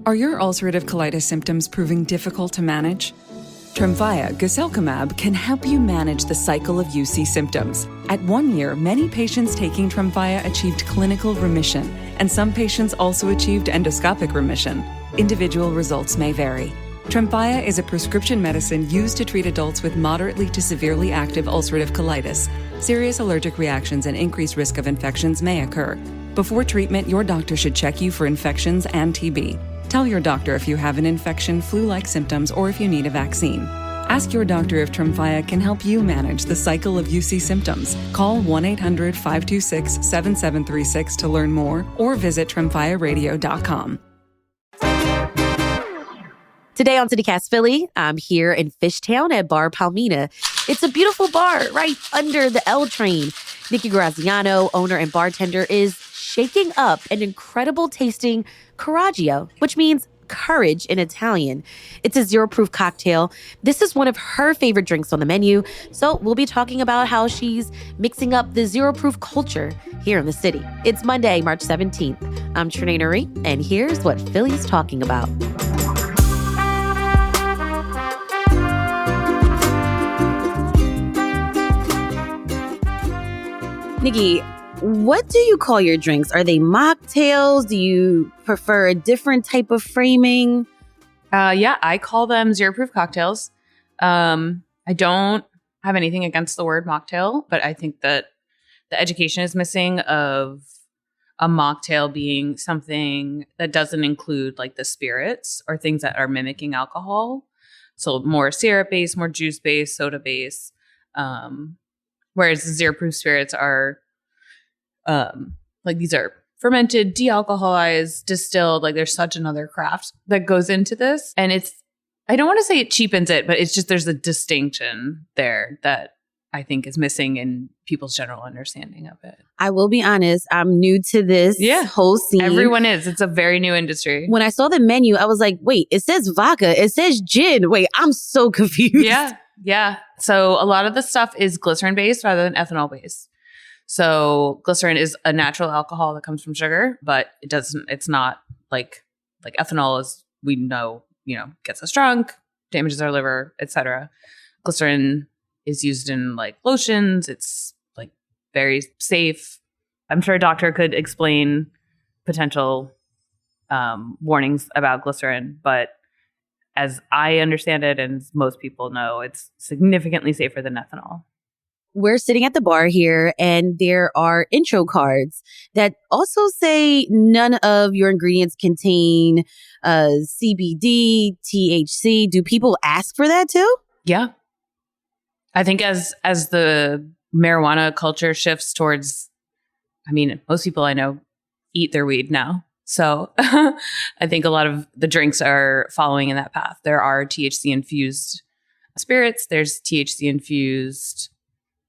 Are your ulcerative colitis symptoms proving difficult to manage? Tremfya guselkumab can help you manage the cycle of UC symptoms. At 1 year, many patients taking Tremfya achieved clinical remission, and some patients also achieved endoscopic remission. Individual results may vary. Tremfya is a prescription medicine used to treat adults with moderately to severely active ulcerative colitis. Serious allergic reactions and increased risk of infections may occur. Before treatment, your doctor should check you for infections and TB. Tell your doctor if you have an infection, flu-like symptoms, or if you need a vaccine. Ask your doctor if Tremfya can help you manage the cycle of UC symptoms. Call 1-800-526-7736 to learn more or visit tremfyaradio.com. Today on CityCast Philly, I'm here in Fishtown at Bar Palmina. It's a beautiful bar right under the L train. Nikki Graziano, owner and bartender, is shaking up an incredible tasting Coraggio, which means courage in Italian. It's a zero-proof cocktail. This is one of her favorite drinks on the menu. So we'll be talking about how she's mixing up the zero-proof culture here in the city. It's Monday, March 17th. I'm Trinae Nuri, and here's what Philly's talking about. Nikki, what do you call your drinks? Are they mocktails? Do you prefer a different type of framing? Yeah, I call them zero-proof cocktails. I don't have anything against the word mocktail, but I think that the education is missing of a mocktail being something that doesn't include like the spirits or things that are mimicking alcohol. So more syrup-based, more juice-based, soda-based. Whereas the zero-proof spirits are like these are fermented, de-alcoholized, distilled. Like there's such another craft that goes into this. And I don't want to say it cheapens it, but it's just there's a distinction there that I think is missing in people's general understanding of it. I will be honest, I'm new to this whole scene. Everyone is. It's a very new industry. When I saw the menu, I was like, wait, it says vodka. It says gin. Wait, I'm so confused. Yeah. So a lot of the stuff is glycerin based rather than ethanol based. So glycerin is a natural alcohol that comes from sugar, but it's not like ethanol, as we know, gets us drunk, damages our liver, etc. Glycerin is used in like lotions. It's like very safe. I'm sure a doctor could explain potential warnings about glycerin, but as I understand it, and as most people know, it's significantly safer than ethanol. We're sitting at the bar here, and there are intro cards that also say none of your ingredients contain CBD, THC. Do people ask for that too? Yeah. I think as the marijuana culture shifts towards, most people I know eat their weed now. So I think a lot of the drinks are following in that path. There are THC infused spirits. There's THC infused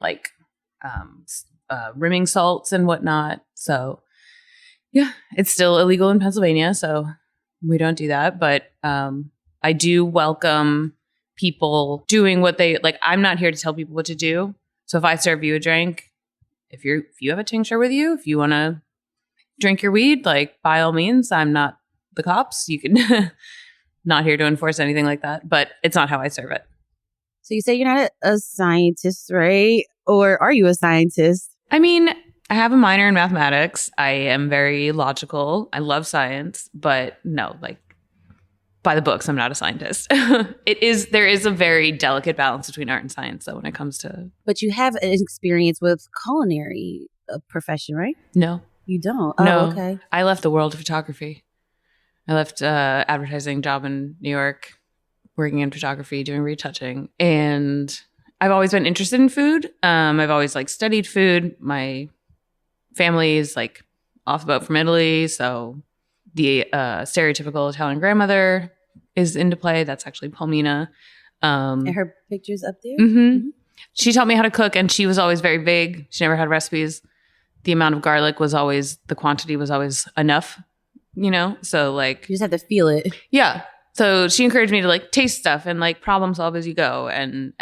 like rimming salts and whatnot. So yeah, it's still illegal in Pennsylvania. So we don't do that. But I do welcome people doing what they like. I'm not here to tell people what to do. So if I serve you a drink, if you have a tincture with you, if you want to drink your weed, like by all means, I'm not the cops. You can not here to enforce anything like that, but it's not how I serve it. So you say you're not a scientist, right? Or are you a scientist? I have a minor in mathematics. I am very logical. I love science, but no, like by the books, I'm not a scientist. There is a very delicate balance between art and science though when it comes to. But you have an experience with culinary profession, right? No. You don't? No. Oh, okay. I left the world of photography. I left advertising job in New York, working in photography, doing retouching. And I've always been interested in food. I've always studied food. My family is off the boat from Italy. So the stereotypical Italian grandmother is into play. That's actually Palmina. And her picture's up there? Mm-hmm. Mm-hmm. She taught me how to cook, and she was always very vague. She never had recipes. The amount of garlic the quantity was always enough, So you just have to feel it. Yeah. So she encouraged me to taste stuff and problem solve as you go, and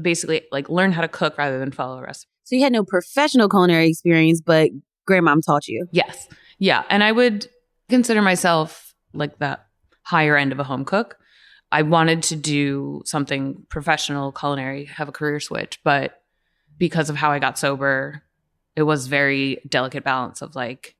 basically learn how to cook rather than follow a recipe. So you had no professional culinary experience, but grandmom taught you. Yes. Yeah. And I would consider myself like that higher end of a home cook. I wanted to do something professional, culinary, have a career switch, but because of how I got sober, it was very delicate balance of like,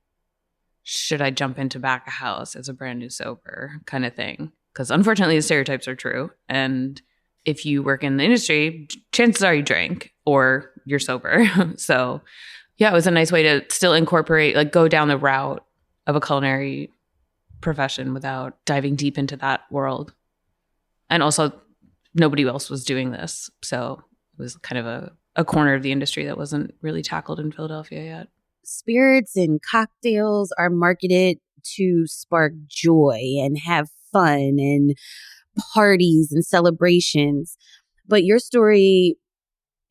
should I jump into back of house as a brand new sober kind of thing? Because unfortunately, the stereotypes are true. And if you work in the industry, chances are you drink or you're sober. So yeah, it was a nice way to still incorporate, like go down the route of a culinary profession without diving deep into that world. And also nobody else was doing this. So it was kind of a corner of the industry that wasn't really tackled in Philadelphia yet. Spirits and cocktails are marketed to spark joy and have fun and parties and celebrations. But your story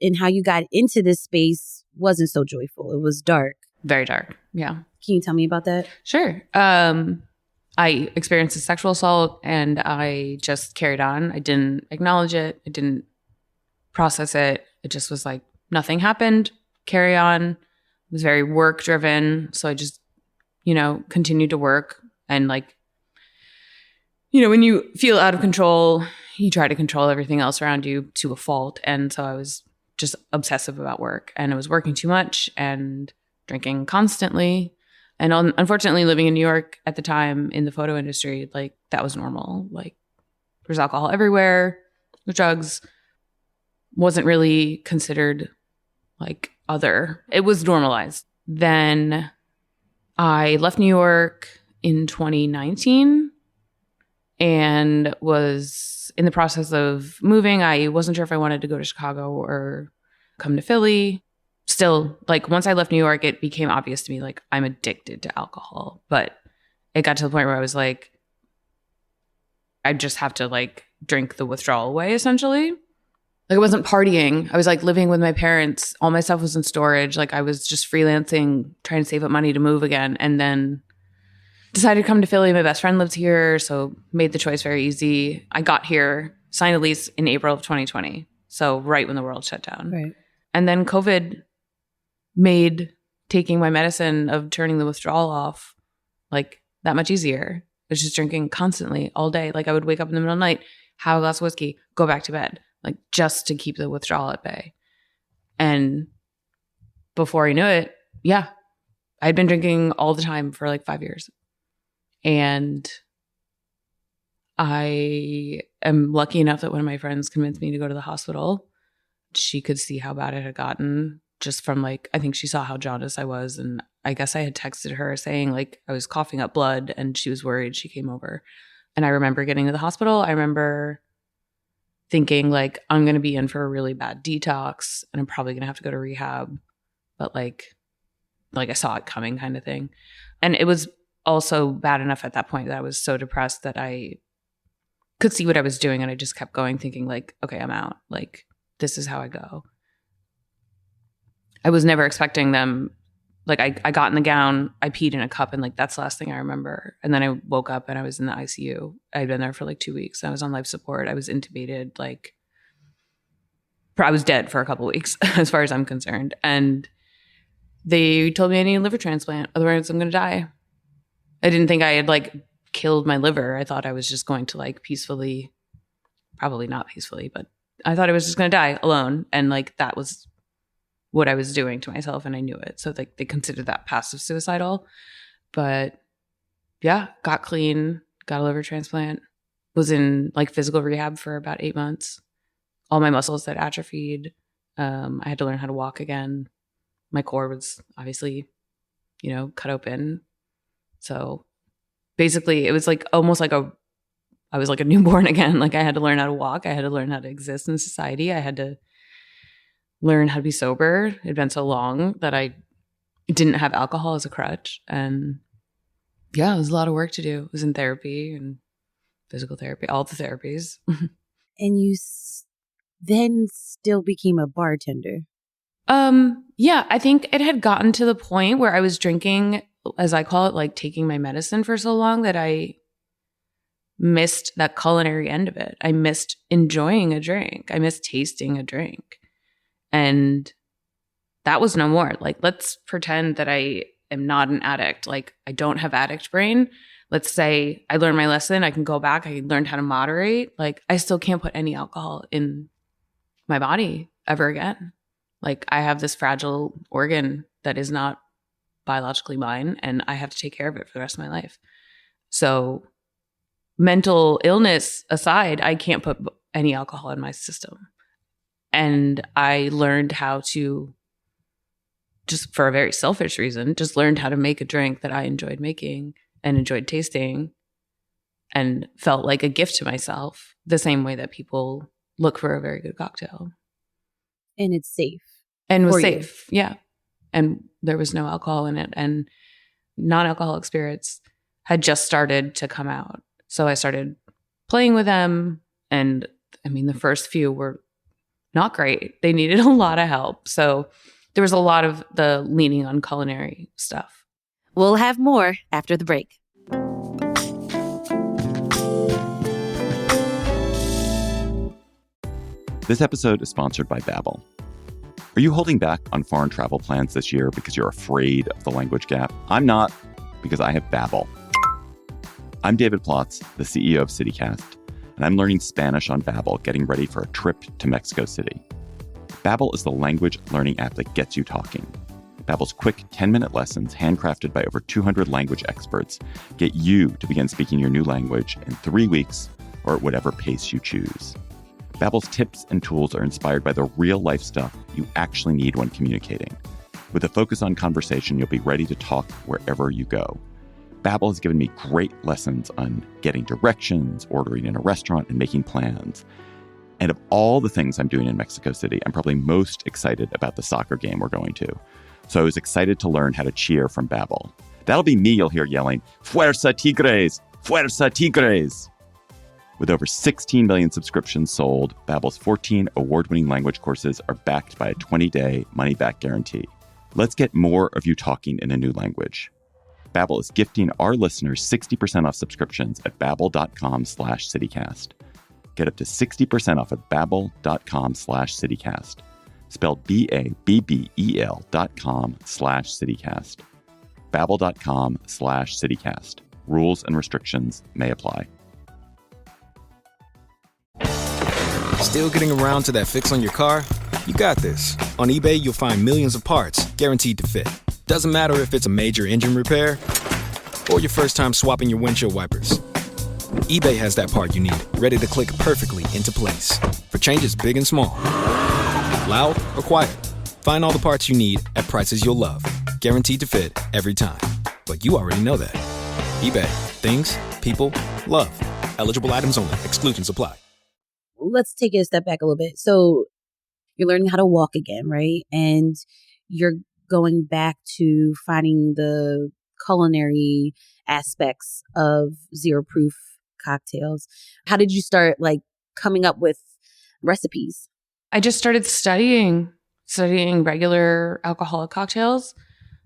and how you got into this space wasn't so joyful. It was dark. Very dark. Yeah. Can you tell me about that? Sure. I experienced a sexual assault and I just carried on. I didn't acknowledge it. I didn't process it. It just was like nothing happened. Carry on. It was very work driven. So I just, continued to work. And like, when you feel out of control, you try to control everything else around you to a fault. And so I was just obsessive about work and I was working too much and drinking constantly. And unfortunately, living in New York at the time in the photo industry, like that was normal. Like there's alcohol everywhere, drugs wasn't really considered like other. It was normalized. Then I left New York in 2019 and was in the process of moving. I wasn't sure if I wanted to go to Chicago or come to Philly. Still, like once I left New York, it became obvious to me, like I'm addicted to alcohol. But it got to the point where I was like, I just have to like drink the withdrawal away, essentially. Like I wasn't partying. I was like living with my parents. All my stuff was in storage. Like I was just freelancing, trying to save up money to move again. And then decided to come to Philly. My best friend lives here, so made the choice very easy. I got here, signed a lease in April of 2020. So right when the world shut down. Right. And then COVID made taking my medicine of turning the withdrawal off like that much easier. I was just drinking constantly all day. Like I would wake up in the middle of the night, have a glass of whiskey, go back to bed, like just to keep the withdrawal at bay. And before I knew it, yeah, I'd been drinking all the time for like 5 years. And I am lucky enough that one of my friends convinced me to go to the hospital. She could see how bad it had gotten just from like, I think she saw how jaundiced I was. And I guess I had texted her saying like I was coughing up blood and she was worried. She came over. And I remember getting to the hospital. I remember thinking like, I'm going to be in for a really bad detox and I'm probably going to have to go to rehab. But like I saw it coming kind of thing. And it was also bad enough at that point that I was so depressed that I could see what I was doing. And I just kept going thinking like, okay, I'm out. Like, this is how I go. I was never expecting them. Like I got in the gown, I peed in a cup and like, that's the last thing I remember. And then I woke up and I was in the ICU. I had been there for like 2 weeks. I was on life support. I was intubated. Like I was dead for a couple of weeks as far as I'm concerned. And they told me I need a liver transplant. Otherwise I'm going to die. I didn't think I had like killed my liver. I thought I was just going to like peacefully, probably not peacefully, but I thought I was just going to die alone. And like that was what I was doing to myself and I knew it. So like they considered that passive suicidal. But yeah, got clean, got a liver transplant, was in like physical rehab for about 8 months. All my muscles had atrophied. I had to learn how to walk again. My core was obviously, cut open. So basically it was like almost like I was like a newborn again. Like I had to learn how to walk. I had to learn how to exist in society. I had to learn how to be sober. It had been so long that I didn't have alcohol as a crutch. And yeah, it was a lot of work to do. It was in therapy and physical therapy, all the therapies. And you then still became a bartender. Yeah, I think it had gotten to the point where I was drinking, as I call it, like taking my medicine for so long that I missed that culinary end of it. I missed enjoying a drink. I missed tasting a drink. And that was no more. Like, let's pretend that I am not an addict. Like, I don't have addict brain. let's say I learned my lesson, I can go back, I learned how to moderate. Like, I still can't put any alcohol in my body ever again. Like, I have this fragile organ that is not biologically mine, and I have to take care of it for the rest of my life. So mental illness aside, I can't put any alcohol in my system. And I learned how to, just for a very selfish reason, just learned how to make a drink that I enjoyed making and enjoyed tasting and felt like a gift to myself, the same way that people look for a very good cocktail. And it's safe. And was safe, yeah. And there was no alcohol in it. And non-alcoholic spirits had just started to come out. So I started playing with them. And I mean, the first few were not great. They needed a lot of help. So there was a lot of the leaning on culinary stuff. We'll have more after the break. This episode is sponsored by Babbel. Are you holding back on foreign travel plans this year because you're afraid of the language gap? I'm not, because I have Babbel. I'm David Plotz, the CEO of CityCast, and I'm learning Spanish on Babbel, getting ready for a trip to Mexico City. Babbel is the language learning app that gets you talking. Babbel's quick 10-minute lessons, handcrafted by over 200 language experts, get you to begin speaking your new language in 3 weeks or at whatever pace you choose. Babbel's tips and tools are inspired by the real-life stuff you actually need when communicating. With a focus on conversation, you'll be ready to talk wherever you go. Babbel has given me great lessons on getting directions, ordering in a restaurant, and making plans. And of all the things I'm doing in Mexico City, I'm probably most excited about the soccer game we're going to. So I was excited to learn how to cheer from Babbel. That'll be me you'll hear yelling, "Fuerza Tigres! Fuerza Tigres!" With over 16 million subscriptions sold, Babbel's 14 award-winning language courses are backed by a 20-day money-back guarantee. Let's get more of you talking in a new language. Babbel is gifting our listeners 60% off subscriptions at babbel.com/citycast. Get up to 60% off at babbel.com/citycast. Spelled BABBEL.com/citycast. Babbel.com/citycast. Rules and restrictions may apply. Still getting around to that fix on your car? You got this. On eBay, you'll find millions of parts guaranteed to fit. Doesn't matter if it's a major engine repair or your first time swapping your windshield wipers. eBay has that part you need, ready to click perfectly into place for changes big and small. Loud or quiet, find all the parts you need at prices you'll love. Guaranteed to fit every time. But you already know that. eBay. Things, people, love. Eligible items only. Exclusions apply. Let's take it a step back a little bit. So you're learning how to walk again, right? And you're going back to finding the culinary aspects of zero proof cocktails. How did you start coming up with recipes? I just started studying regular alcoholic cocktails,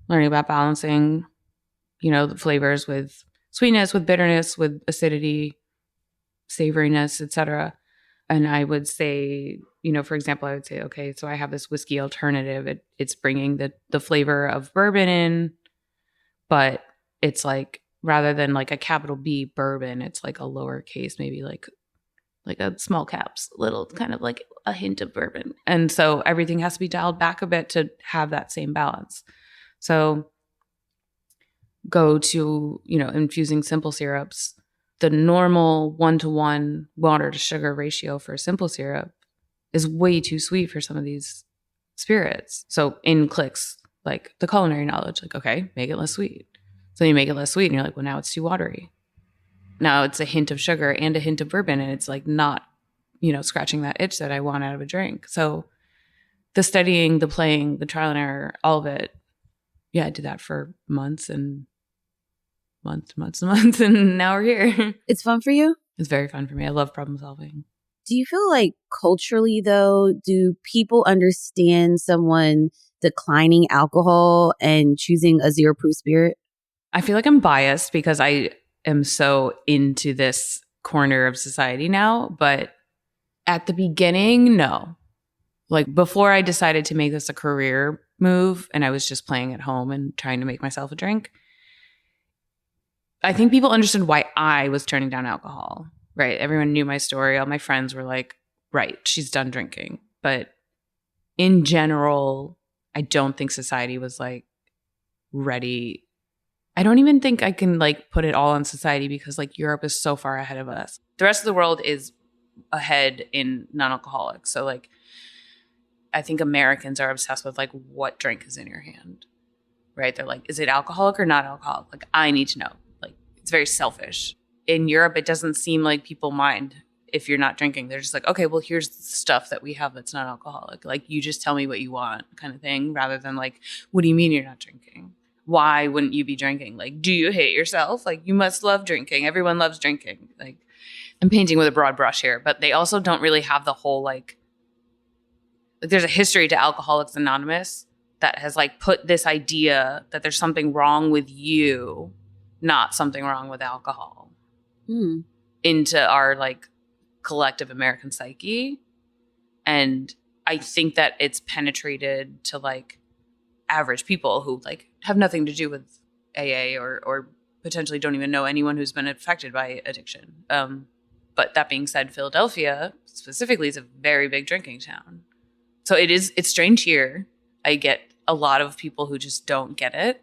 learning about balancing, the flavors with sweetness, with bitterness, with acidity, savoriness, etc. And I would say, for example, I would say, okay, so I have this whiskey alternative. It's bringing the flavor of bourbon in, but it's rather than a capital B bourbon, it's like a lowercase, maybe like a small caps, little kind of like a hint of bourbon. And so everything has to be dialed back a bit to have that same balance. So go to, infusing simple syrups. The normal 1-to-1 water to sugar ratio for a simple syrup is way too sweet for some of these spirits. So in clicks, the culinary knowledge, okay, make it less sweet. So you make it less sweet and you're like, well, now it's too watery. Now it's a hint of sugar and a hint of bourbon, and it's not, scratching that itch that I want out of a drink. So the studying, the playing, the trial and error, all of it. Yeah, I did that for months and months, and now we're here. It's fun for you? It's very fun for me. I love problem solving. Do you feel like culturally, though, do people understand someone declining alcohol and choosing a zero proof spirit? I feel like I'm biased because I am so into this corner of society now. But at the beginning, no. Before I decided to make this a career move and I was just playing at home and trying to make myself a drink, I think people understood why I was turning down alcohol, right? Everyone knew my story. All my friends were like, right, she's done drinking. But in general, I don't think society was like ready. I don't even think I can like put it all on society because like Europe is so far ahead of us. The rest of the world is ahead in non-alcoholic. So like I think Americans are obsessed with like what drink is in your hand, right? They're like, is it alcoholic or not alcoholic? Like I need to know. Like it's very selfish. In Europe, it doesn't seem like people mind if you're not drinking. They're just like, okay, well, here's the stuff that we have that's not alcoholic. Like you just tell me what you want kind of thing, rather than like, what do you mean you're not drinking? Why wouldn't you be drinking? Like, do you hate yourself? Like, you must love drinking. Everyone loves drinking. Like, I'm painting with a broad brush here, but they also don't really have the whole, like there's a history to Alcoholics Anonymous that has, like, put this idea that there's something wrong with you, not something wrong with alcohol, into our, like, collective American psyche. And I think that it's penetrated to, like, average people who like have nothing to do with AA or potentially don't even know anyone who's been affected by addiction. But that being said, Philadelphia specifically is a very big drinking town. So it's strange here. I get a lot of people who just don't get it.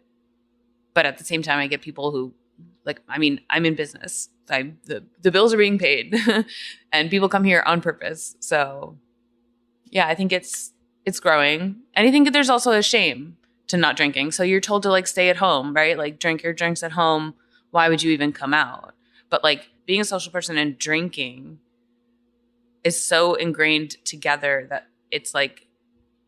But at the same time, I get people who like, I mean, I'm in business. The bills are being paid and people come here on purpose. So yeah, I think it's growing. And I think there's also a shame to not drinking. So you're told to like stay at home, right? Like drink your drinks at home. Why would you even come out? But like being a social person and drinking is so ingrained together that it's like,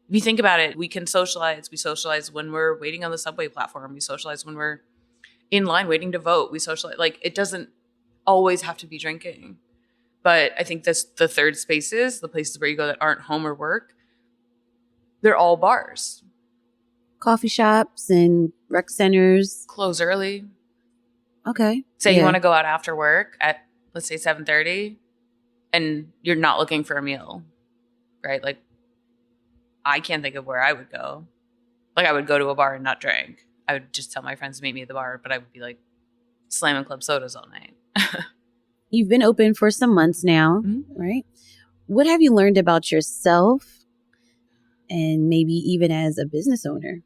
if you think about it, we can socialize. We socialize when we're waiting on the subway platform. We socialize when we're in line waiting to vote. We socialize. Like it doesn't always have to be drinking. But I think the third spaces, the places where you go that aren't home or work, they're all bars. Coffee shops and rec centers. Close early. Okay. Say you want to go out after work at, let's say, 7:30, and you're not looking for a meal, right? Like, I can't think of where I would go. Like, I would go to a bar and not drink. I would just tell my friends to meet me at the bar, but I would be, like, slamming club sodas all night. You've been open for some months now, right? What have you learned about yourself and maybe even as a business owner?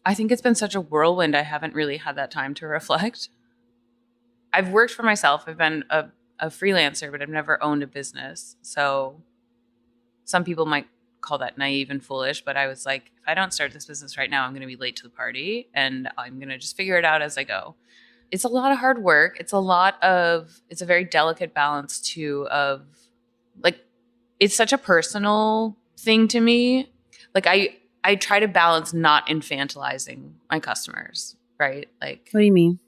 I think it's been such a whirlwind. I haven't really had that time to reflect. I've worked for myself. I've been a freelancer, but I've never owned a business. So some people might call that naive and foolish, but I was like, if I don't start this business right now, I'm going to be late to the party and I'm going to just figure it out as I go. It's a lot of hard work. It's a very delicate balance too of like, it's such a personal thing to me. Like I try to balance not infantilizing my customers, right? Like, what do you mean?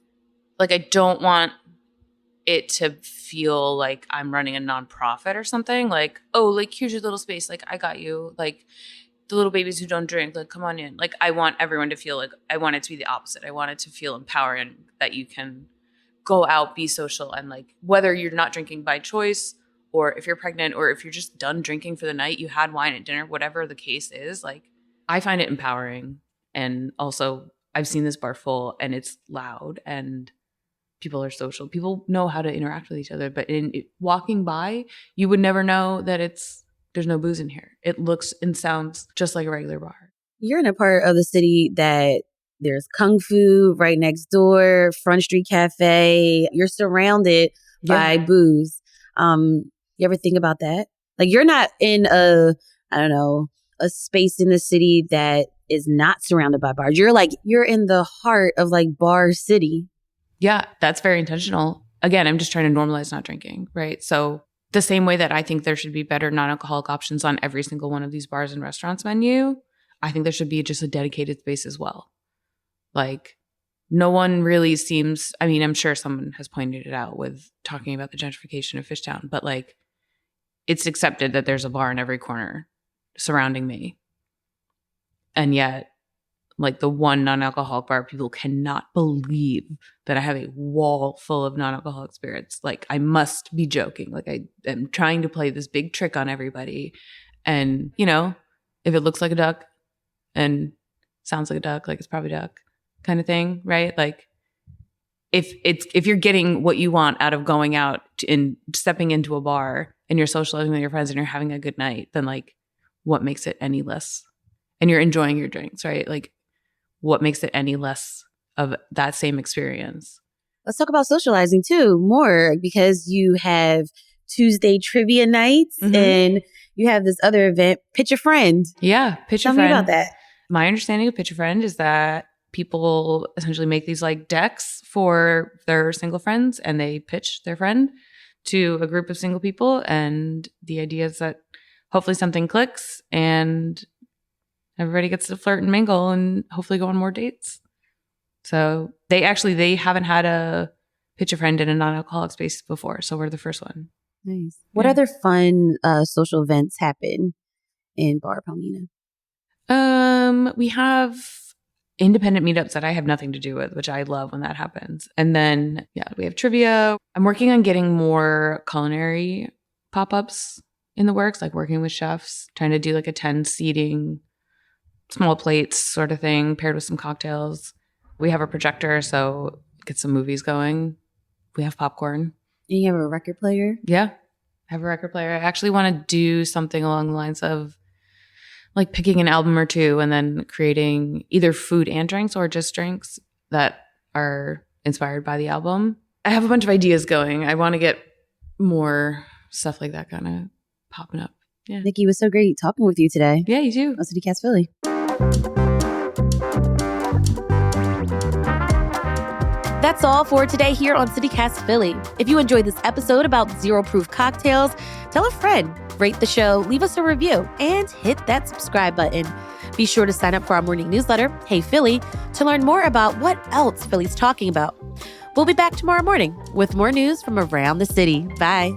Like, I don't want it to feel like I'm running a nonprofit or something. Like, oh, like, here's your little space. Like, I got you. Like, the little babies who don't drink, like, come on in. Like, I want everyone to feel like, I want it to be the opposite. I want it to feel empowering that you can go out, be social, and like, whether you're not drinking by choice or if you're pregnant or if you're just done drinking for the night, you had wine at dinner, whatever the case is, like, I find it empowering. And also, I've seen this bar full and it's loud and people are social. People know how to interact with each other. But walking by, you would never know that there's no booze in here. It looks and sounds just like a regular bar. You're in a part of the city that there's Kung Fu right next door, Front Street Cafe. You're surrounded by booze. You ever think about that? Like, you're not in a space in the city that is not surrounded by bars. You're in the heart of like bar city. Yeah, that's very intentional. Again, I'm just trying to normalize not drinking, right? So the same way that I think there should be better non-alcoholic options on every single one of these bars and restaurants menu, I think there should be just a dedicated space as well. Like, no one really seems, I mean, I'm sure someone has pointed it out with talking about the gentrification of Fishtown, but like, it's accepted that there's a bar in every corner surrounding me. And yet, like, the one non-alcoholic bar, people cannot believe that I have a wall full of non-alcoholic spirits. Like, I must be joking. Like, I am trying to play this big trick on everybody. And, you know, if it looks like a duck and sounds like a duck, like it's probably a duck kind of thing, right? Like, if you're getting what you want out of going out and stepping into a bar and you're socializing with your friends and you're having a good night, then like what makes it any less? And you're enjoying your drinks, right? Like what makes it any less of that same experience? Let's talk about socializing too more, because you have Tuesday trivia nights and you have this other event, Pitch a Friend. Yeah, Pitch a Friend. Tell me about that. My understanding of Pitch a Friend is that people essentially make these like decks for their single friends and they pitch their friend to a group of single people. And the idea is that hopefully something clicks and everybody gets to flirt and mingle and hopefully go on more dates. So they haven't had a Pitch a Friend in a non-alcoholic space before. So we're the first one. Nice. What other fun social events happen in Bar Palmina? We have independent meetups that I have nothing to do with, which I love when that happens. And then, we have trivia. I'm working on getting more culinary pop-ups in the works, like working with chefs, trying to do like a 10-seating, small plates sort of thing, paired with some cocktails. We have a projector, so get some movies going. We have popcorn. And you have a record player? Yeah, I have a record player. I actually want to do something along the lines of like picking an album or two and then creating either food and drinks or just drinks that are inspired by the album. I have a bunch of ideas going. I want to get more stuff like that kind of popping up. Yeah. Nikki, it was so great talking with you today. Yeah, you too. On CityCast Philly. That's all for today here on CityCast Philly. If you enjoyed this episode about zero proof cocktails, tell a friend, rate the show, leave us a review, and hit that subscribe button. Be sure to sign up for our morning newsletter, Hey Philly, to learn more about what else Philly's talking about. We'll be back tomorrow morning with more news from around the city. Bye.